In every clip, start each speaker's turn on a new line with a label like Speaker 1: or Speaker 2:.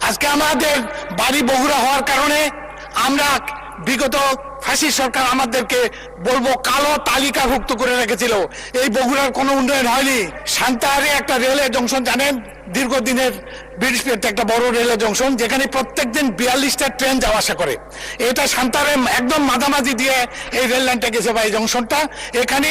Speaker 1: আজকে আমাদের বাড়ি বগুড়া হওয়ার কারণে আমরা বিগত ফাঁসির সরকার আমাদেরকে বলবো কালো তালিকাভুক্ত করে রেখেছিল। এই বগুড়ার কোনো উন্নয়ন হয়নি। সান্তাহারে একটা রেলওয়ে জংশন জানেন, দীর্ঘদিনের ব্রিটিশ একটা বড় রেলওয়ে জংশন, যেখানে প্রত্যেকদিন 42টা ট্রেন যাওয়া আসা করে। এটা সান্তাহারে একদম মাঝামাঝি দিয়ে এই রেল লাইনটা গেছে বা এই জংশনটা। এখানে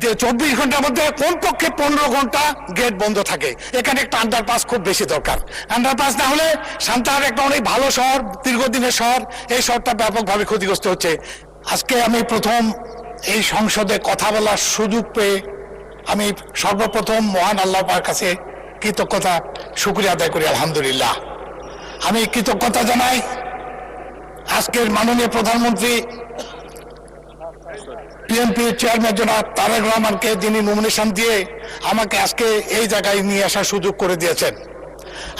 Speaker 1: 24 ঘন্টার মধ্যে কমপক্ষে 15 ঘন্টা গেট বন্ধ থাকে। এখানে একটা আন্ডারপাস খুব বেশি দরকার। আন্ডারপাস না হলে সান্তাহার একটা অনেক ভালো শহর, দীর্ঘদিনের শহর, এই শহরটা ব্যাপকভাবে ক্ষতিগ্রস্ত হচ্ছে। আজকে আমি প্রথম এই সংসদে কথা বলার সুযোগ পেয়ে আমি সর্বপ্রথম মহান আল্লাহ পাকের কাছে কৃতজ্ঞতা শুকরিয়া আদায় করি। আলহামদুলিল্লাহ। আমি কৃতজ্ঞতা জানাই আজকের মাননীয় প্রধানমন্ত্রী বিএনপি চেয়ারম্যান জনাব তারেক রহমানকে, যিনি নমিনেশন দিয়ে আমাকে আজকে এই জায়গায় নিয়ে আসার সুযোগ করে দিয়েছেন।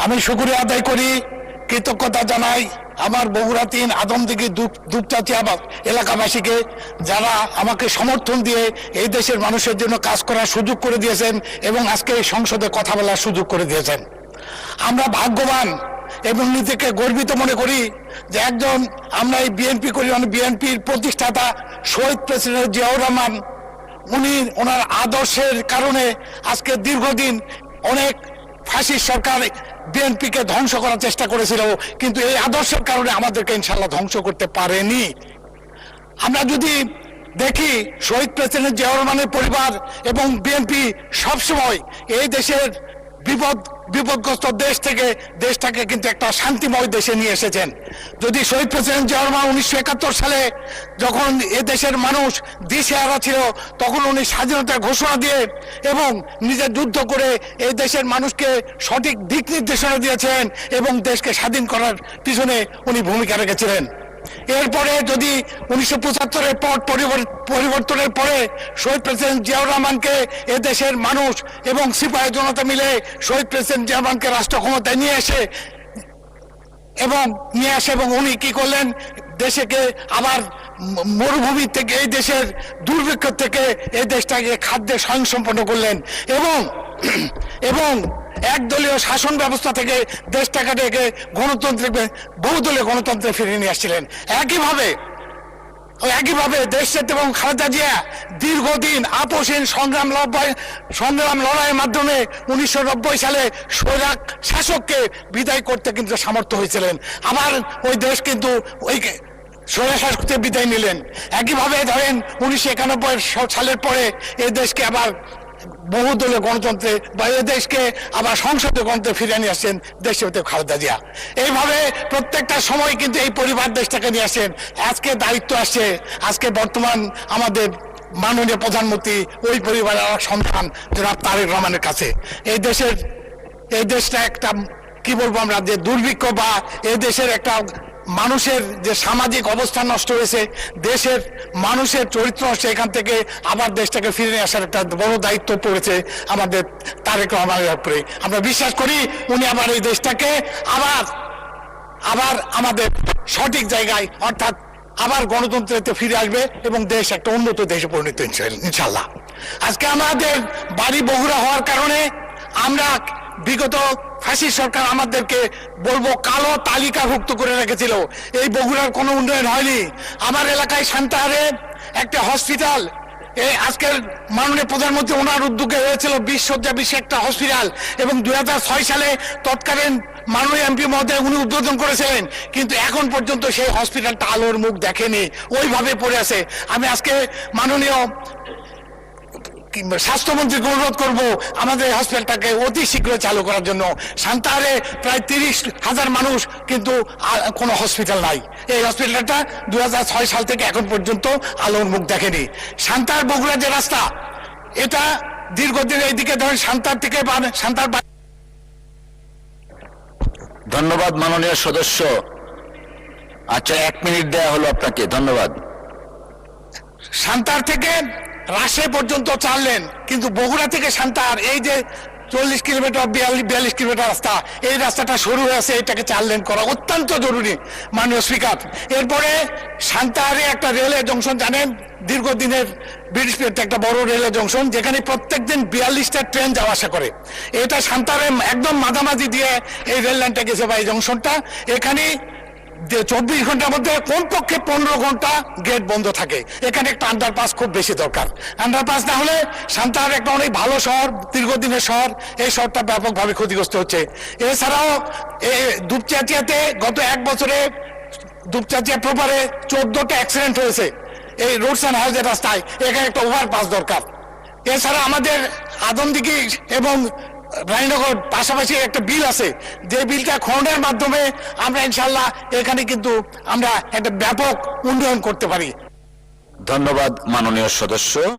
Speaker 1: আমি শুকরিয়া আদায় করি, কৃতজ্ঞতা জানাই আমার বগুড়া 3 আদমদিঘি দুপচাচিয়া এলাকাবাসীকে, যারা আমাকে সমর্থন দিয়ে এই দেশের মানুষের জন্য কাজ করার সুযোগ করে দিয়েছেন এবং আজকে এই সংসদে কথা বলার সুযোগ করে দিয়েছেন। আমরা ভাগ্যবান এবং নিজেকে গর্বিত মনে করি যে একজন আমরা এই বিএনপি করি, মানে বিএনপির প্রতিষ্ঠাতা শহীদ প্রেসিডেন্ট জিয়াউর রহমান, উনি ওনার আদর্শের কারণে আজকে দীর্ঘদিন অনেক ফাঁসির সরকার বিএনপিকে ধ্বংস করার চেষ্টা করেছিল, কিন্তু এই আদর্শের কারণে আমাদেরকে ইনশাল্লাহ ধ্বংস করতে পারেনি। আমরা যদি দেখি শহীদ প্রেসিডেন্ট জিয়াউর রহমানের পরিবার এবং বিএনপি সবসময় এই দেশের বিপদগ্রস্ত দেশটাকে কিন্তু একটা শান্তিময় দেশে নিয়ে এসেছেন। যদি শহীদ প্রেসিডেন্ট জিয়াউর রহমান 1971 সালে যখন এ দেশের মানুষ দিশেহারা ছিল, তখন উনি স্বাধীনতার ঘোষণা দিয়ে এবং নিজে যুদ্ধ করে এই দেশের মানুষকে সঠিক দিক নির্দেশনা দিয়েছেন এবং দেশকে স্বাধীন করার পিছনে উনি ভূমিকা রেখেছিলেন। এরপরে যদি 1975-এর পর পরিবর্তনের পরে শহীদ প্রেসিডেন্ট জিয়াউর রহমানকে এদেশের মানুষ এবং সিপাহী জনতা মিলে শহীদ প্রেসিডেন্ট জিয়াউর রহমানকে রাষ্ট্র ক্ষমতায় নিয়ে আসে এবং উনি কি করলেন, দেশকে আবার মরুভূমি থেকে, এই দেশের দুর্ভিক্ষ থেকে এই দেশটাকে খাদ্যে স্বয়ংসম্পন্ন করলেন এবং একদলীয় শাসন ব্যবস্থা থেকে দেশটাকে ডেকে বহুদলীয় গণতন্ত্রে ফিরিয়ে নিয়ে আসছিলেন। একইভাবে দেশনেত্রী এবং খালেদা জিয়া দীর্ঘদিন আপোষহীন সংগ্রাম লড়াইয়ের মাধ্যমে 1990 সালে স্বৈরাক শাসককে বিদায় করতে কিন্তু সামর্থ্য হয়েছিলেন। আবার ওই দেশ কিন্তু ওই স্বৈরাক শাসককে বিদায় নিলেন। একইভাবে ধরেন 1991 সালের পরে এই দেশকে আবার বহুদলীয় গণতন্ত্রে বা এই দেশকে আবার সংসদে গণতন্ত্রে ফিরে নিয়ে আসছেন দেশপতি খালেদা জিয়া। এইভাবে প্রত্যেকটা সময় কিন্তু এই পরিবার দেশটাকে নিয়ে আসছেন। আজকে দায়িত্ব আসছে, আজকে বর্তমান আমাদের মাননীয় প্রধানমন্ত্রী ওই পরিবারের সন্তান জনাব তারেক রহমানের কাছে। এই দেশটা একটা কি বলবো আমরা, যে দুর্ভিক্ষ বা এই দেশের একটা মানুষের যে সামাজিক অবস্থান নষ্ট হয়েছে, দেশের মানুষের চরিত্র নষ্ট, এখান থেকে আবার দেশটাকে ফিরে নিয়ে আসার একটা বড় দায়িত্ব পড়েছে আমাদের তারেক রহমানের উপরে। আমরা বিশ্বাস করি উনি আবার এই দেশটাকে আবার আমাদের সঠিক জায়গায়, অর্থাৎ আবার গণতন্ত্রেতে ফিরে আসবে এবং দেশ একটা উন্নত দেশে পরিণত ইনশাল্লাহ। আজকে আমাদের বাড়ি বগুড়া হওয়ার কারণে আমরা বিগত ফাঁসির সরকার আমাদেরকে বলবো কালো তালিকাভুক্ত করে রেখেছিল। এই বগুড়ার কোনো উন্নয়ন হয়নি। আমার এলাকায় সান্তাহারে একটা হসপিটাল, আজকের মাননীয় প্রধানমন্ত্রী ওনার উদ্যোগে হয়েছিল 20 শয্যা বিশিষ্ট একটা হসপিটাল এবং 2006 সালে তৎকালীন মাননীয় এমপি মহোদয় উনি উদ্বোধন করেছিলেন, কিন্তু এখন পর্যন্ত সেই হসপিটালটা আলোর মুখ দেখেনি, ওইভাবে পড়ে আছে। আমি আজকে মাননীয় স্বাস্থ্যমন্ত্রীকে অনুরোধ করবো আমাদের এই হসপিটালটাকে অতি শীঘ্র চালু করার জন্য। সান্তাহারে প্রায় 30,000 মানুষ, কিন্তু কোনো হসপিটাল নাই। এই হসপিটালটা 2006 সাল থেকে এখন পর্যন্ত আলোর মুখ দেখেনি। সান্তাহার বগুড়া যে রাস্তা, এটা দীর্ঘদিন এইদিকে ধরেন সান্তাহার থেকে
Speaker 2: ধন্যবাদ মাননীয় সদস্য। আচ্ছা, 1 মিনিট দেওয়া হলো আপনাকে, ধন্যবাদ।
Speaker 1: সান্তাহার থেকে রাজশাহী পর্যন্ত চাললেন, কিন্তু বগুড়া থেকে সান্তাহার এই যে 40 কিলোমিটার 42 কিলোমিটার রাস্তা, এই রাস্তাটা শুরু হয়েছে, এটাকে 4 লেন করা অত্যন্ত জরুরি মাননীয় স্পিকার। এরপরে সান্তাহারে একটা রেলওয়ে জংশন, জানেন দীর্ঘদিনের ব্রিটিশ একটা বড় রেলওয়ে জংশন, যেখানে প্রত্যেকদিন 42টা ট্রেন যাওয়া আসা করে। এটা সান্তাহারে একদম মাঝামাঝি দিয়ে এই রেল লাইনটা গেছে বা এই জংশনটা, এখানে 24 ঘন্টার মধ্যে কমপক্ষে 15 ঘন্টা গেট বন্ধ থাকে। এখানে একটা আন্ডারপাস খুব বেশি দরকার। আন্ডারপাস না হলে সান্তাহার একটা অনেক ভালো শহর, দীর্ঘদিনের শহর, এই শহরটা ব্যাপকভাবে ক্ষতিগ্রস্ত হচ্ছে। এছাড়াও দুপচাচিয়াতে গত 1 বছরে দুপচাচিয়া প্রপারে 14টা অ্যাক্সিডেন্ট হয়েছে এই রোডস অ্যান্ড হাউসের রাস্তায়। এখানে একটা ওভারপাস দরকার। এছাড়া আমাদের আদমদিঘি এবং রানীনগর পাশাপাশি একটা বিল আছে, যে বিলটা খননের মাধ্যমে আমরা ইনশাল্লাহ এখানে কিন্তু আমরা একটা ব্যাপক উন্নয়ন করতে পারি।
Speaker 2: ধন্যবাদ মাননীয় সদস্য।